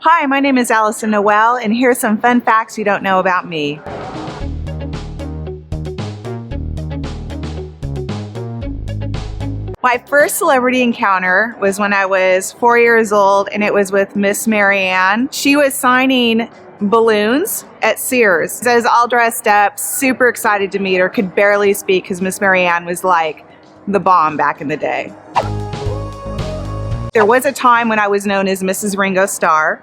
Hi, my name is Alyson Noël, and here's some fun facts you don't know about me. My first celebrity encounter was when I was 4 years old, and it was with Miss Marianne. She was signing balloons at Sears. I was all dressed up, super excited to meet her, could barely speak because Miss Marianne was like the bomb back in the day. There was a time when I was known as Mrs. Ringo Starr.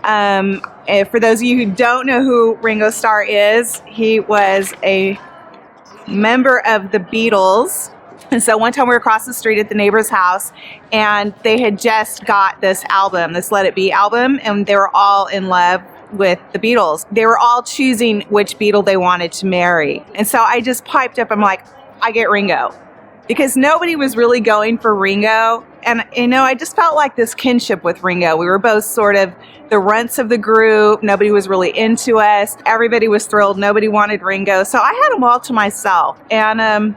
For those of you who don't know who Ringo Starr is, he was a member of the Beatles. And so one time we were across the street at the neighbor's house, and they had just got this album, this Let It Be album, and they were all in love with the Beatles. They were all choosing which Beatle they wanted to marry. And so I just piped up, I'm like, I get Ringo. Because nobody was really going for Ringo. And, I just felt like this kinship with Ringo. We were both sort of the runts of the group. Nobody was really into us. Everybody was thrilled. Nobody wanted Ringo. So I had them all to myself. And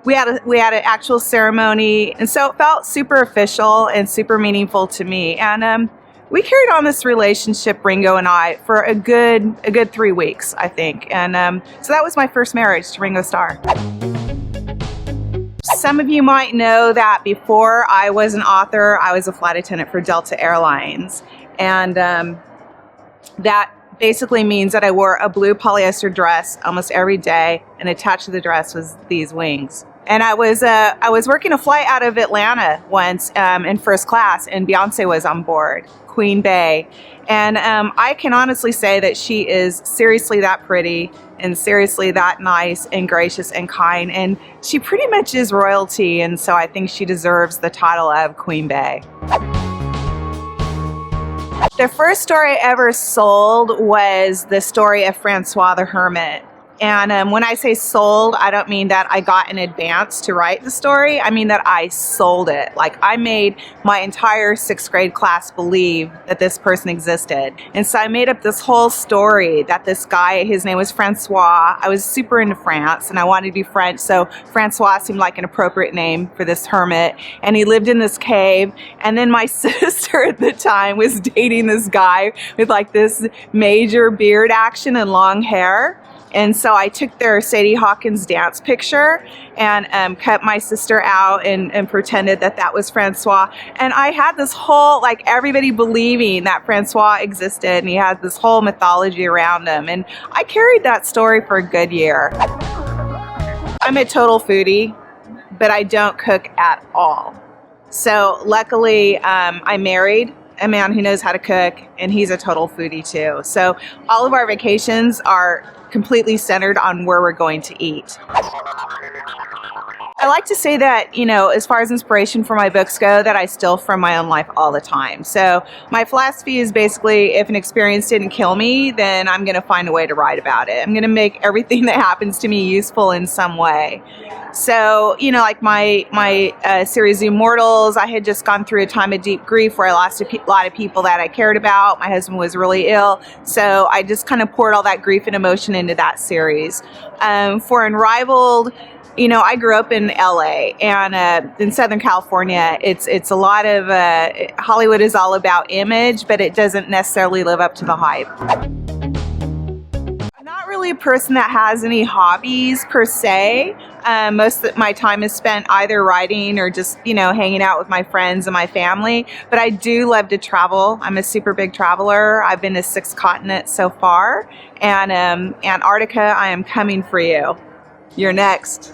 we had an actual ceremony. And so it felt super official and super meaningful to me. And we carried on this relationship, Ringo and I, for a good 3 weeks, I think. And so that was my first marriage to Ringo Starr. Some of you might know that before I was an author, I was a flight attendant for Delta Airlines. And that basically means that I wore a blue polyester dress almost every day, and attached to the dress was these wings. And I was working a flight out of Atlanta once in first class, and Beyoncé was on board, Queen Bey. And I can honestly say that she is seriously that pretty and seriously that nice and gracious and kind. And she pretty much is royalty. And so I think she deserves the title of Queen Bey. The first story I ever sold was the story of Francois the Hermit. And when I say sold, I don't mean that I got an advance to write the story. I mean that I sold it. Like, I made my entire 6th grade class believe that this person existed. And so I made up this whole story that this guy, his name was Francois. I was super into France and I wanted to be French. So Francois seemed like an appropriate name for this hermit. And he lived in this cave. And then my sister at the time was dating this guy with like this major beard action and long hair. And so I took their Sadie Hawkins dance picture and cut my sister out and pretended that was Francois. And I had this whole, like, everybody believing that Francois existed, and he had this whole mythology around him. And I carried that story for a good year. I'm a total foodie, but I don't cook at all. So luckily, I married a man who knows how to cook, and he's a total foodie too. So all of our vacations are completely centered on where we're going to eat. I like to say that, as far as inspiration for my books go, that I steal from my own life all the time. So my philosophy is basically, if an experience didn't kill me, then I'm going to find a way to write about it. I'm going to make everything that happens to me useful in some way. So, like my series Immortals, I had just gone through a time of deep grief where I lost a lot of people that I cared about. My husband was really ill. So I just kind of poured all that grief and emotion into that series. For Unrivaled, I grew up in LA and in Southern California. It's a lot of Hollywood is all about image, but it doesn't necessarily live up to the hype. I'm not really a person that has any hobbies per se. Most of my time is spent either writing or just, hanging out with my friends and my family. But I do love to travel. I'm a super big traveler. I've been to 6 continents so far. And Antarctica, I am coming for you. You're next.